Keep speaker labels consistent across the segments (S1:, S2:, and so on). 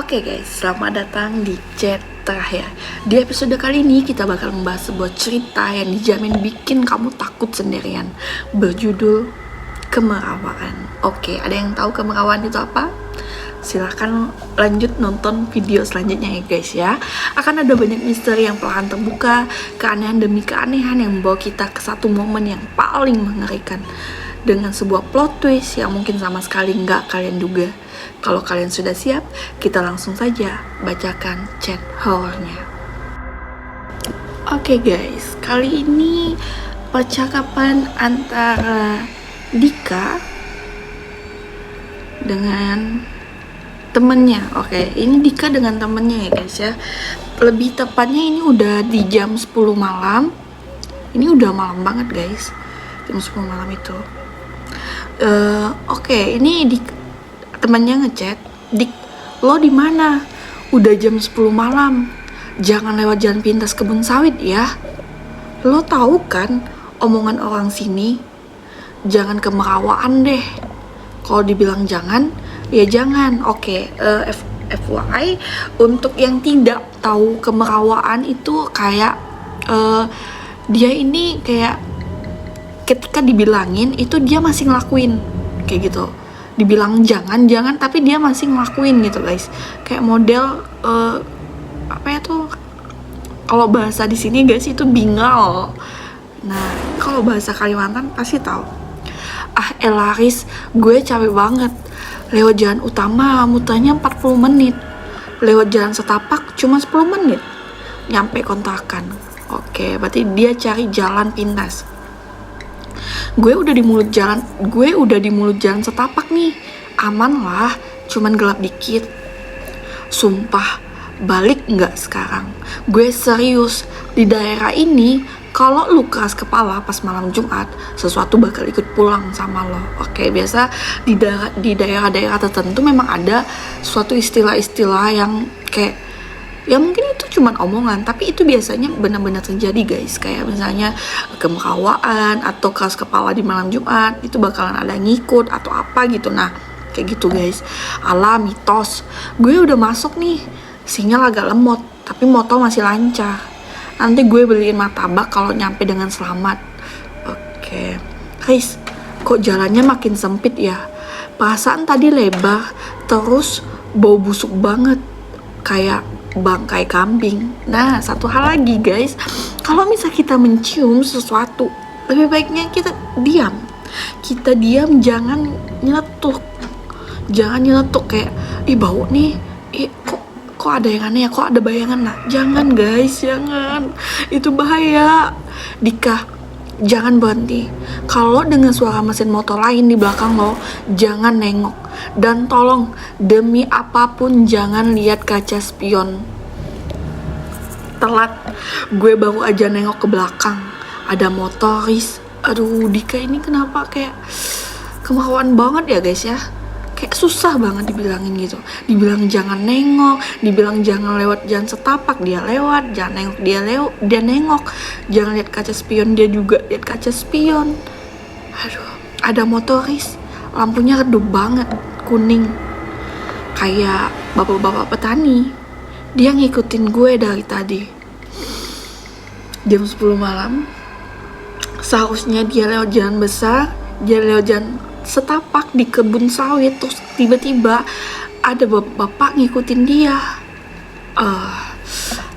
S1: Oke guys, selamat datang di chat terakhir. Di episode kali ini kita bakal membahas sebuah cerita yang dijamin bikin kamu takut sendirian, berjudul Kemerawaan. Oke, ada yang tahu kemerawaan itu apa? Silahkan lanjut nonton video selanjutnya ya guys ya. Akan ada banyak misteri yang perlahan terbuka, keanehan demi keanehan yang membawa kita ke satu momen yang paling mengerikan, dengan sebuah plot twist yang mungkin sama sekali nggak kalian duga. Kalau kalian sudah siap, kita langsung saja bacakan chat horornya. Oke guys, kali ini percakapan antara Dika dengan temennya. Oke, ini Dika dengan temennya ya guys ya. Lebih tepatnya ini udah di jam 10 malam. Ini udah malam banget guys, jam 10 malam itu. Oke, ini temannya ngechat, "Dik, lo di mana? Udah jam 10 malam. Jangan lewat jalan pintas kebun sawit ya. Lo tahu kan omongan orang sini? Jangan kemerawaan deh. Kalau dibilang jangan, ya jangan." Oke, FYI untuk yang tidak tahu kemerawaan itu kayak dia ini kayak ketika dibilangin itu dia masih ngelakuin kayak gitu. Dibilang jangan tapi dia masih ngelakuin gitu guys. Kayak model apa ya tuh, kalau bahasa di sini guys itu bingal. Nah, kalau bahasa Kalimantan pasti tahu. Elaris, gue capek banget. Lewat jalan utama muternya 40 menit. Lewat jalan setapak cuma 10 menit. Nyampe kontrakan. Oke, berarti dia cari jalan pintas. Gue udah di mulut jalan setapak nih. Aman lah, cuman gelap dikit. Sumpah, balik nggak sekarang? Gue serius, di daerah ini kalau lu keras kepala pas malam Jumat, sesuatu bakal ikut pulang sama lo. Oke, biasa di daerah-daerah tertentu memang ada suatu istilah-istilah yang kayak ya mungkin itu cuman omongan, tapi itu biasanya benar-benar terjadi guys. Kayak misalnya kemerawaan atau keras kepala di malam Jumat, itu bakalan ada ngikut atau apa gitu. Nah, kayak gitu guys. Ala mitos. Gue udah masuk nih, sinyal agak lemot, tapi motor masih lancar. Nanti gue beliin martabak kalau nyampe dengan selamat. Oke. Guys, kok jalannya makin sempit ya? Perasaan tadi lebar, terus bau busuk banget. Kayak bangkai kambing. Nah, satu hal lagi guys, kalau misal kita mencium sesuatu, lebih baiknya kita diam, jangan nyeletuk kayak ih bau nih, kok ada yang aneh ya, kok ada bayangan. Nah, jangan guys, jangan, itu bahaya. Dika, jangan berhenti. Kalau dengan suara mesin motor lain di belakang lo, jangan nengok. Dan tolong, demi apapun jangan lihat kaca spion. Telat, gue baru aja nengok ke belakang, ada motoris. Aduh, Dika ini kenapa kayak kemauan banget ya guys ya. Kayak susah banget dibilangin gitu. Dibilang jangan nengok, dibilang jangan lewat jalan setapak, dia lewat. Jangan nengok, dia nengok. Jangan lihat kaca spion, dia juga lihat kaca spion. Aduh, ada motoris, lampunya redup banget, kuning. Kayak bapak-bapak petani. Dia ngikutin gue dari tadi. Jam 10 malam, seharusnya dia lewat jalan besar, dia lewat jalan setapak di kebun sawit, terus tiba-tiba ada bapak ngikutin dia.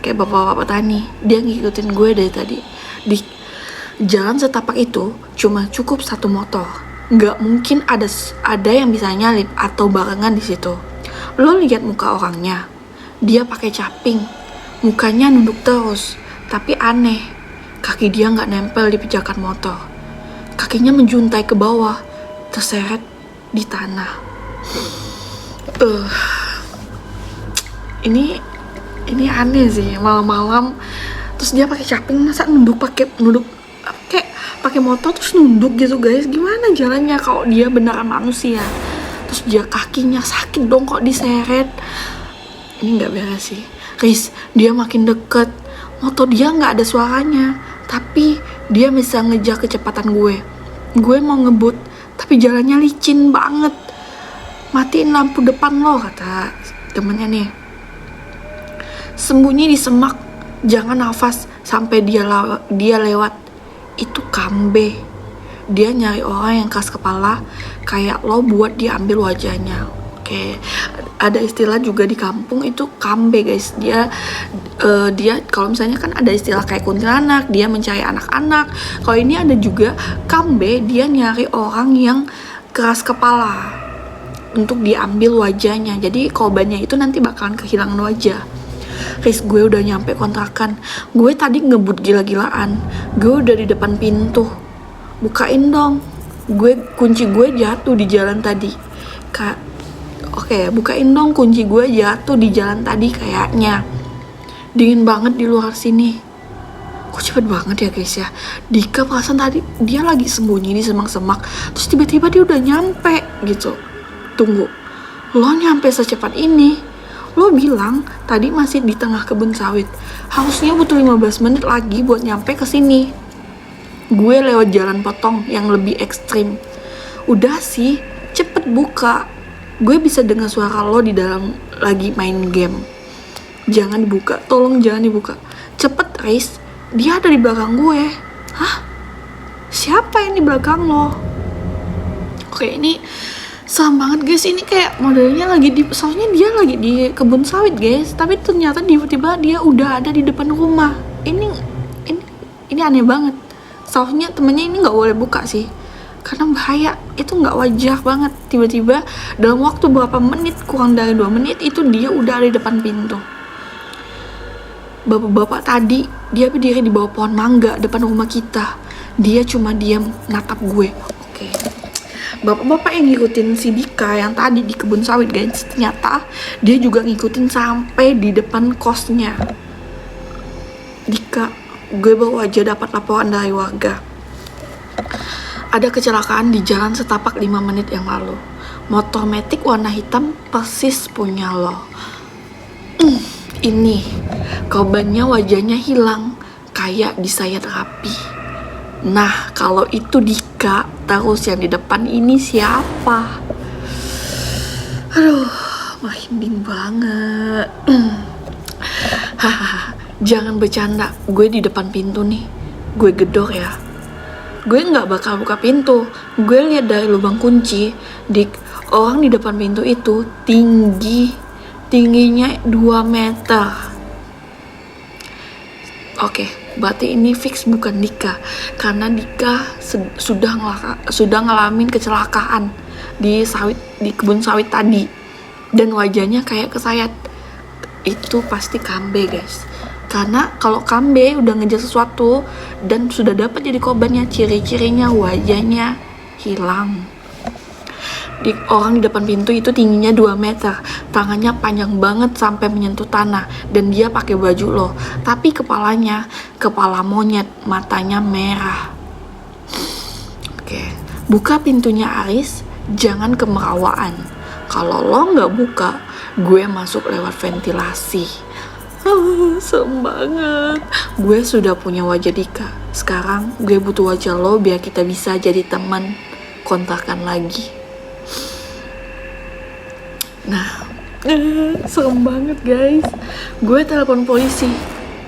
S1: Kayak bapak-bapak petani, dia ngikutin gue dari tadi. Di jalan setapak itu cuma cukup satu motor. Nggak mungkin ada yang bisa nyalip atau barengan di situ. Lo lihat muka orangnya, dia pakai caping, mukanya nunduk terus, tapi aneh, kaki dia nggak nempel di pijakan motor, kakinya menjuntai ke bawah, terseret di tanah. Ini aneh sih, malam-malam terus dia pakai caping, masa nunduk kayak pakai motor terus nunduk gitu guys. Gimana jalannya kalau dia beneran manusia? Terus dia kakinya sakit dong kok diseret. Ini nggak beres sih guys. Dia makin deket, motor dia nggak ada suaranya, tapi dia bisa ngejar kecepatan gue. Gue mau ngebut, tapi jalannya licin banget. Matiin lampu depan lo, kata temennya nih, sembunyi di semak, jangan nafas sampai dia lewat. Itu Kambe. Dia nyari orang yang keras kepala kayak lo buat diambil wajahnya. Oke, ada istilah juga di kampung itu Kambe guys. Dia kalau misalnya kan ada istilah kayak kuntilanak, dia mencari anak-anak. Kalau ini ada juga Kambe, dia nyari orang yang keras kepala untuk diambil wajahnya. Jadi korbannya itu nanti bakalan kehilangan wajah. Riz, gue udah nyampe kontrakan. Gue tadi ngebut gila-gilaan. Gue udah di depan pintu. Bukain dong. Kunci gue jatuh di jalan tadi. Oke, bukain dong, kunci gue jatuh di jalan tadi kayaknya. Dingin banget di luar sini. Kok cepet banget ya guys ya. Dika perasaan tadi dia lagi sembunyi di semak-semak, terus tiba-tiba dia udah nyampe gitu. Tunggu, lo nyampe secepat ini? Lo bilang tadi masih di tengah kebun sawit. Harusnya butuh 15 menit lagi buat nyampe ke sini. Gue lewat jalan potong yang lebih ekstrim. Udah sih, cepet buka. Gue bisa dengar suara lo di dalam lagi main game. Jangan dibuka, tolong jangan dibuka. Cepet Riz, dia ada di belakang gue. Hah? Siapa yang di belakang lo? Oke, ini serem banget guys. Ini kayak modelnya soalnya dia lagi di kebun sawit guys, tapi ternyata tiba-tiba dia udah ada di depan rumah. Ini aneh banget. Soalnya temennya ini nggak boleh buka sih, karena bahaya. Itu nggak wajar banget. Tiba-tiba dalam waktu berapa menit, kurang dari 2 menit, itu dia udah ada di depan pintu. Bapak-bapak tadi dia berdiri di bawah pohon mangga depan rumah kita. Dia cuma diam natap gue. Oke. Bapak-bapak yang ngikutin si Dika yang tadi di kebun sawit guys, ternyata dia juga ngikutin sampai di depan kosnya Dika. Gue baru aja dapat laporan dari warga. Ada kecelakaan di jalan setapak 5 menit yang lalu. Motor metik warna hitam persis punya lo. Ini korbannya wajahnya hilang, kayak disayat rapi. Nah, kalau itu Dika, terus yang di depan ini siapa? Aduh, merinding banget. Hahaha, jangan bercanda. Gue di depan pintu nih. Gue gedor ya. Gue nggak bakal buka pintu. Gue lihat dari lubang kunci. Dik, orang di depan pintu itu tingginya 2 meter. Oke, berarti ini fix bukan Dika, karena Dika sudah ngalamin kecelakaan di kebun sawit tadi, dan wajahnya kayak kesayat. Itu pasti Kambe guys, karena kalau Kambe udah ngejar sesuatu dan sudah dapat jadi korbannya, ciri-cirinya wajahnya hilang. Orang di depan pintu itu tingginya 2 meter, tangannya panjang banget sampai menyentuh tanah, dan dia pakai baju lo, tapi kepalanya kepala monyet, matanya merah. Oke, buka pintunya Aris, jangan kemerawaan. Kalau lo nggak buka, gue masuk lewat ventilasi. Serem banget. Gue sudah punya wajah Dika, sekarang gue butuh wajah lo biar kita bisa jadi teman kontrakan lagi. Nah, serem banget guys. Gue telepon polisi,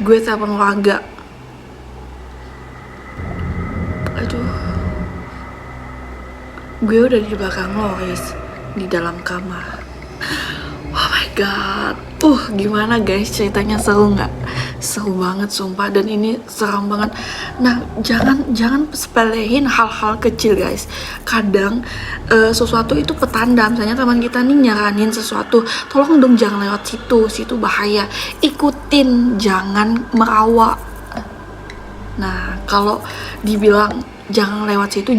S1: gue telepon warga. Aduh, gue udah di belakang Loris, di dalam kamar. Oh my god. Gimana guys ceritanya, seru nggak? Seru banget sumpah, dan ini seram banget. Nah, jangan sepelehin hal-hal kecil guys. Kadang sesuatu itu petanda. Misalnya teman kita nih nyaranin sesuatu, tolong dong jangan lewat situ bahaya. Ikutin, jangan merawak. Nah, kalau dibilang jangan lewat situ,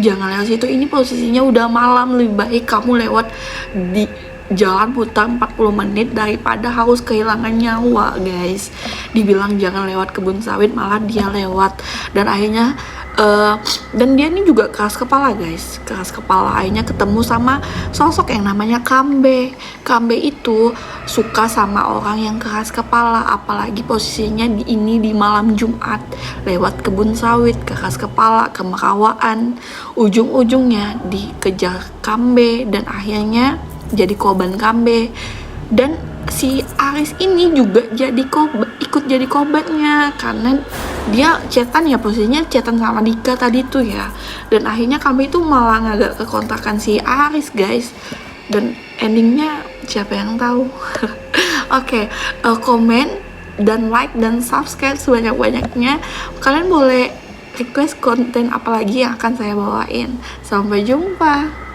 S1: ini posisinya udah malam. Lebih baik kamu lewat di jalan putar 40 menit daripada harus kehilangan nyawa guys. Dibilang jangan lewat kebun sawit, malah dia lewat, dan akhirnya dan dia ini juga keras kepala guys, akhirnya ketemu sama sosok yang namanya Kambe. Kambe itu suka sama orang yang keras kepala, apalagi posisinya di malam Jumat, lewat kebun sawit, keras kepala, kemerawaan, ujung-ujungnya dikejar Kambe, dan akhirnya jadi korban Kambe. Dan si Aris ini juga ikut jadi korbannya karena dia chatan ya, posisinya chatan sama Dika tadi tuh ya, dan akhirnya kami itu malah ngagak kekontakan si Aris guys, dan endingnya siapa yang tahu. Oke, komen dan like dan subscribe sebanyak-banyaknya. Kalian boleh request konten apa lagi yang akan saya bawain. Sampai jumpa.